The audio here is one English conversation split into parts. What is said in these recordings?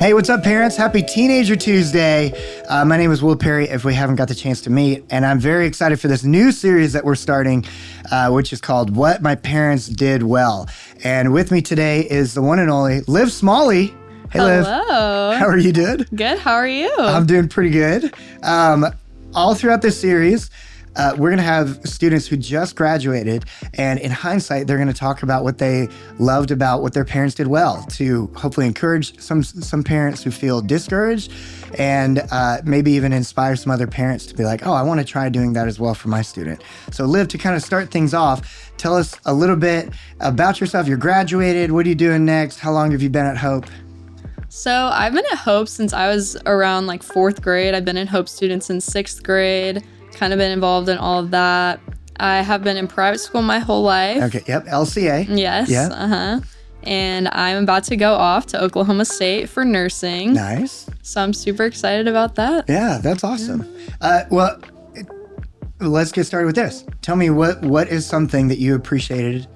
Hey, what's up, parents? Happy Teenager Tuesday. My name is Will Perry, if we haven't got the chance to meet, and I'm very excited for this new series that we're starting, which is called What My Parents Did Well. And with me today is the one and only Liv Smalley. Hey, Liv. Hello. How are you doing? Good. How are you? I'm doing pretty good. All throughout this series, we're going to have students who just graduated, and in hindsight, they're going to talk about what they loved about what their parents did well to hopefully encourage some parents who feel discouraged, and maybe even inspire some other parents to be like, oh, I want to try doing that as well for my student. So Liv, to kind of start things off, tell us a little bit about yourself. You're graduated. What are you doing next? How long have you been at Hope? So I've been at Hope since I was around like 4th grade. I've been in Hope student since 6th grade. Kind of been involved in all of that. I have been in private school my whole life. Okay, yep, LCA. Yes, yeah. And I'm about to go off to Oklahoma State for nursing. Nice. So I'm super excited about that. Yeah, that's awesome. Well, let's get started with this. Tell me what is something that you appreciated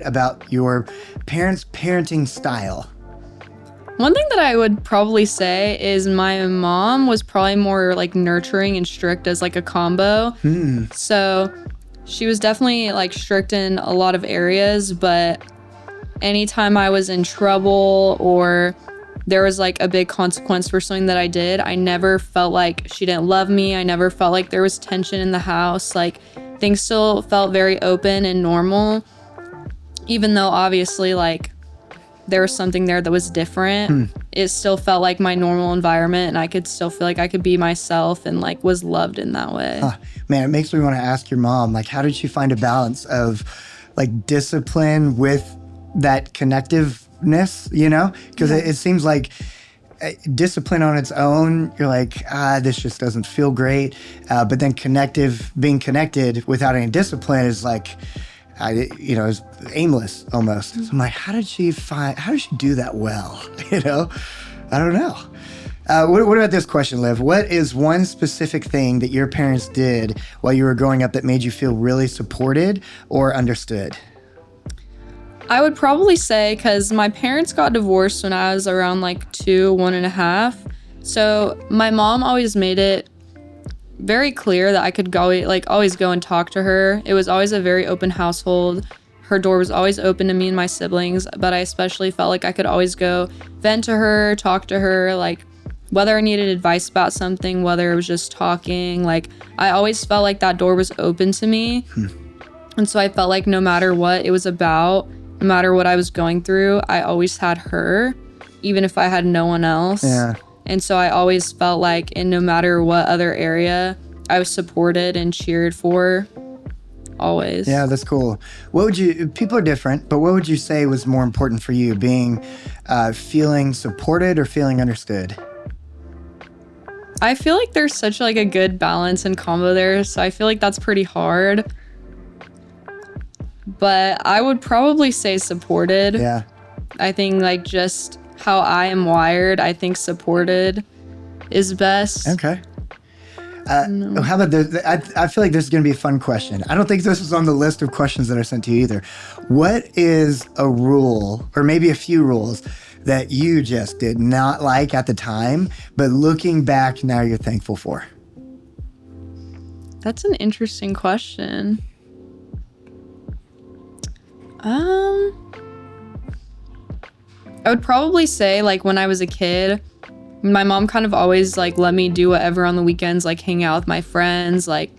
about your parents' parenting style? One thing that I would probably say is my mom was probably more like nurturing and strict as like a combo. So she was definitely like strict in a lot of areas, but anytime I was in trouble or there was like a big consequence for something that I did, I never felt like she didn't love me. I never felt like there was tension in the house. Like things still felt very open and normal, even though obviously like there was something there that was different. It still felt like my normal environment, and I could still feel like I could be myself and like was loved in that way. Man, it makes me want to ask your mom, like, how did she find a balance of like discipline with that connectiveness, you know? Because it seems like discipline on its own, you're like, this just doesn't feel great. But then being connected without any discipline is like, it's aimless almost. So I'm like, how did she do that well? I don't know. What about this question, Liv? What is one specific thing that your parents did while you were growing up that made you feel really supported or understood? I would probably say, because my parents got divorced when I was around like 2, 1.5. So my mom always made it very clear that I could always go and talk to her. It was always a very open household. Her door was always open to me and my siblings, but I especially felt like I could always go vent to her, talk to her, like whether I needed advice about something, whether it was just talking. Like I always felt like that door was open to me. And so I felt like no matter what it was about, no matter what I was going through, I always had her, even if I had no one else. Yeah. And so I always felt like in no matter what other area, I was supported and cheered for, always. Yeah, that's cool. People are different, but what would you say was more important for you, being feeling supported or feeling understood? I feel like there's such like a good balance and combo there, so I feel like that's pretty hard. But I would probably say supported. Yeah. I think like just how I am wired, I think supported is best. Okay. How about this? I feel like this is going to be a fun question. I don't think this is on the list of questions that are sent to you either. What is a rule, or maybe a few rules, that you just did not like at the time, but looking back now you're thankful for? That's an interesting question. I would probably say like when I was a kid, my mom kind of always like let me do whatever on the weekends, like hang out with my friends. Like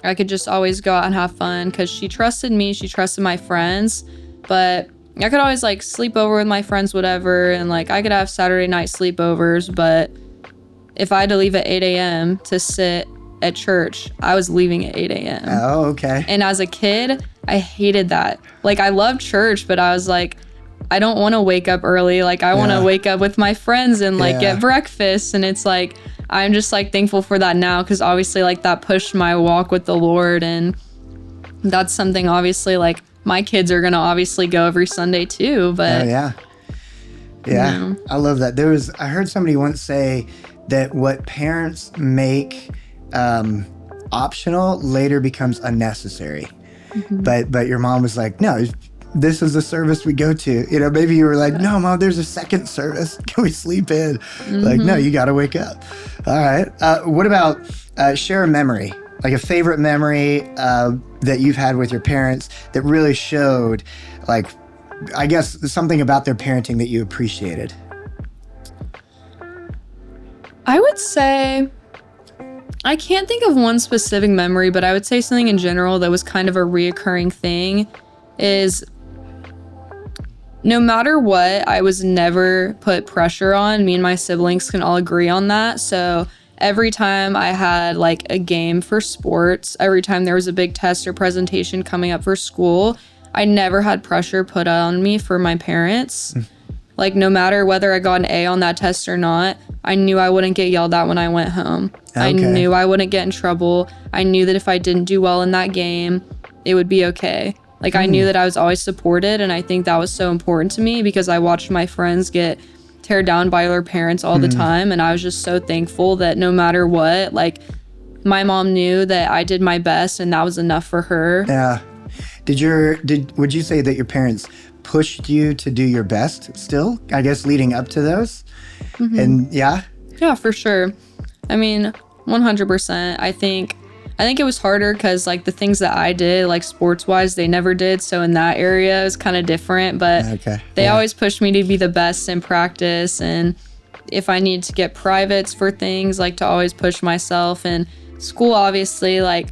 I could just always go out and have fun because she trusted me, she trusted my friends. But I could always like sleep over with my friends, whatever, and like I could have Saturday night sleepovers. But if I had to leave at 8 a.m. to sit at church, I was leaving at 8 a.m. Oh, okay. And as a kid, I hated that. Like I loved church, but I was like, I don't want to wake up early. Like I want to wake up with my friends and like get breakfast. And it's like, I'm just like thankful for that now, because obviously like that pushed my walk with the Lord. And that's something obviously like my kids are going to obviously go every Sunday too. But yeah. I love that. I heard somebody once say that what parents make optional later becomes unnecessary. But your mom was like, no, this is the service we go to. You know, maybe you were like, no, Mom, there's a second service. Can we sleep in? Like, no, you got to wake up. All right. What about share a memory, like a favorite memory that you've had with your parents that really showed, like, I guess something about their parenting that you appreciated? I would say, I can't think of one specific memory, but I would say something in general that was kind of a reoccurring thing is no matter what, I was never put pressure on. Me and my siblings can all agree on that. So every time I had like a game for sports, every time there was a big test or presentation coming up for school, I never had pressure put on me for my parents. Like, no matter whether I got an A on that test or not, I knew I wouldn't get yelled at when I went home. Okay. I knew I wouldn't get in trouble. I knew that if I didn't do well in that game, it would be okay. Like, I knew that I was always supported, and I think that was so important to me because I watched my friends get teared down by their parents all the time, and I was just so thankful that no matter what, like, my mom knew that I did my best, and that was enough for her. Yeah. Would you say that your parents pushed you to do your best still, I guess, leading up to those? And yeah? Yeah, for sure. I mean, 100%. I think it was harder because, like, the things that I did, like, sports-wise, they never did. So in that area, it was kind of different. But they always pushed me to be the best in practice. And if I need to get privates for things, like, to always push myself. And school, obviously, I'm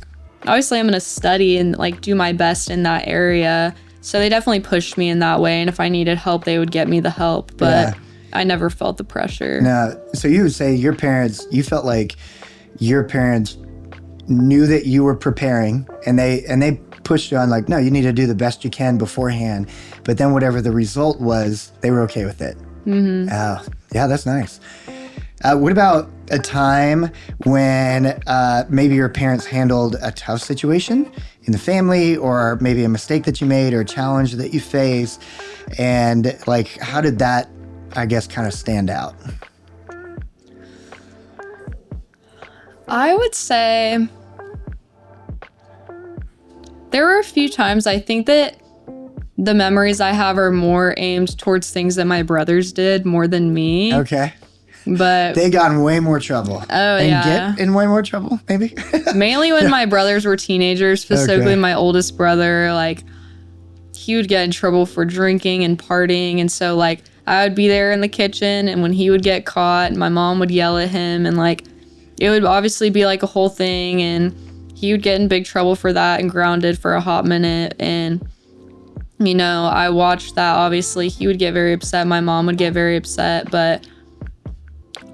going to study and, like, do my best in that area. So they definitely pushed me in that way. And if I needed help, they would get me the help. But I never felt the pressure. No. So you would say you felt like your parents knew that you were preparing, and they pushed you on, like, no, you need to do the best you can beforehand. But then whatever the result was, they were okay with it. Oh, yeah, that's nice. What about a time when maybe your parents handled a tough situation in the family, or maybe a mistake that you made or a challenge that you faced, and, like, how did that, I guess, kind of stand out? I would say there were a few times. I think that the memories I have are more aimed towards things that my brothers did more than me. Okay. But they got in way more trouble. Oh, and yeah. get in way more trouble, maybe? Mainly when my brothers were teenagers, specifically my oldest brother, like, he would get in trouble for drinking and partying. And so, like, I would be there in the kitchen, and when he would get caught, my mom would yell at him, and, like, it would obviously be, like, a whole thing, and he would get in big trouble for that and grounded for a hot minute. And, you know, I watched that. Obviously, he would get very upset. My mom would get very upset, but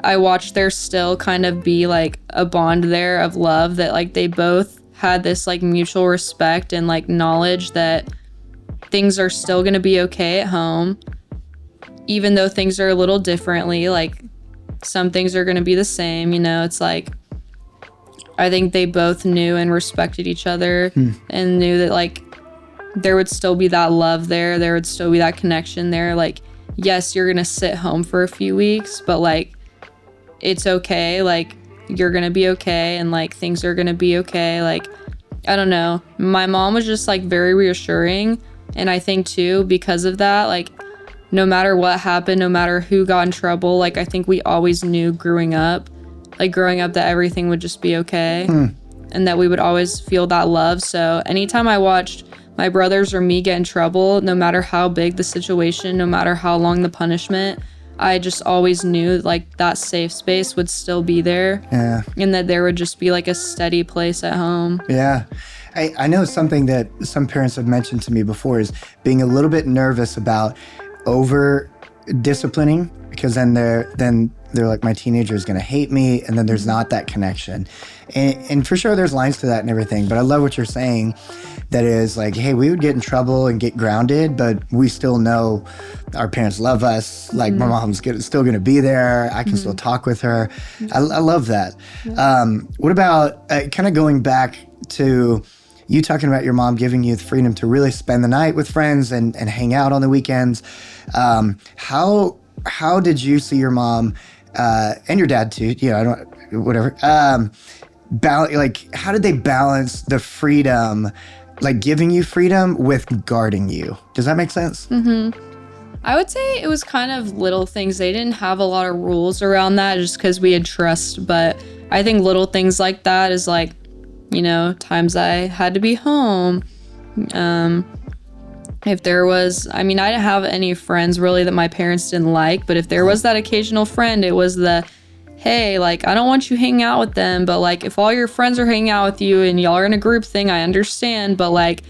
I watched there still kind of be, like, a bond there of love that, like, they both had this, like, mutual respect and, like, knowledge that things are still going to be okay at home, even though things are a little differently. Like, some things are going to be the same, you know. It's like, I think they both knew and respected each other and knew that, like, there would still be that love there. There would still be that connection there. Like, yes, you're going to sit home for a few weeks, but, like, it's okay. Like, you're going to be okay, and, like, things are going to be okay. Like, I don't know. My mom was just, like, very reassuring. And I think, too, because of that, like, no matter what happened, no matter who got in trouble, like, I think we always knew growing up that everything would just be okay and that we would always feel that love. So anytime I watched my brothers or me get in trouble, no matter how big the situation, no matter how long the punishment, I just always knew, like, that safe space would still be there. Yeah. And that there would just be, like, a steady place at home. Yeah. I know something that some parents have mentioned to me before is being a little bit nervous about over disciplining, because then they're like, my teenager is going to hate me, and then there's not that connection. And for sure there's lines to that and everything, but I love what you're saying, that is like, hey, we would get in trouble and get grounded, but we still know our parents love us. Like, my mom's still going to be there. I can still talk with her. I love that. What about kind of going back to you talking about your mom giving you the freedom to really spend the night with friends and hang out on the weekends? How did you see your mom and your dad too? You know, how did they balance the freedom like giving you freedom with guarding you. Does that make sense? I would say it was kind of little things. They didn't have a lot of rules around that just because we had trust. But I think little things like that is like, you know, times I had to be home. If there was, I mean, I didn't have any friends really that my parents didn't like. But if there was that occasional friend, it was the, hey, like, I don't want you hanging out with them. But like, if all your friends are hanging out with you and y'all are in a group thing, I understand. But like,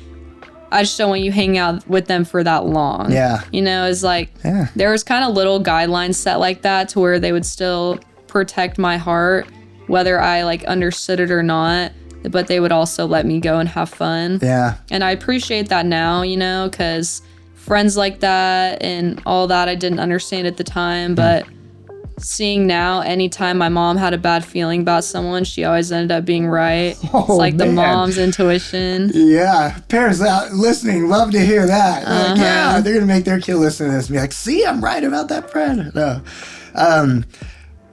I just don't want you hanging out with them for that long. Yeah. You know, it's like, there was kind of little guidelines set like that to where they would still protect my heart, whether I like understood it or not, but they would also let me go and have fun. Yeah. And I appreciate that now, you know, because friends like that and all that I didn't understand at the time, but seeing now, anytime my mom had a bad feeling about someone, she always ended up being right. It's like the mom's intuition. Yeah. Parents out listening, love to hear that. Like, yeah, they're going to make their kid listen to this and be like, see, I'm right about that friend. No.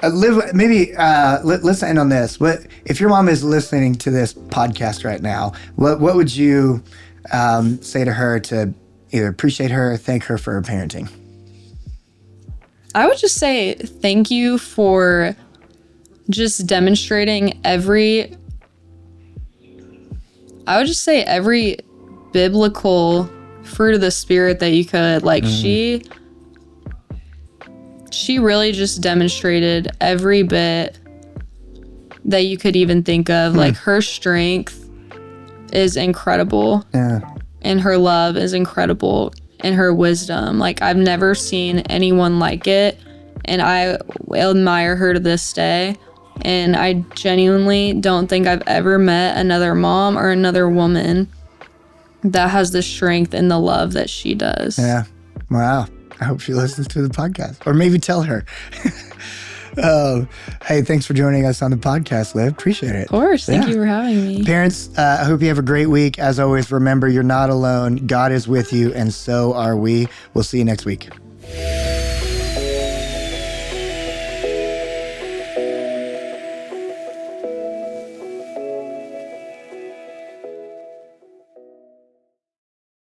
Let's end on this. What if your mom is listening to this podcast right now? What would you say to her to either appreciate her or thank her for her parenting? I would just say thank you for just demonstrating every biblical fruit of the spirit that you could. Like she really just demonstrated every bit that you could even think of. Like her strength is incredible. Yeah. And her love is incredible. And her wisdom. Like, I've never seen anyone like it. And I admire her to this day. And I genuinely don't think I've ever met another mom or another woman that has the strength and the love that she does. Yeah. Wow. I hope she listens to the podcast. Or maybe tell her. Hey, thanks for joining us on the podcast, Liv. Appreciate it. Of course. Thank you for having me. Parents, I hope you have a great week. As always, remember, you're not alone. God is with you, and so are we. We'll see you next week.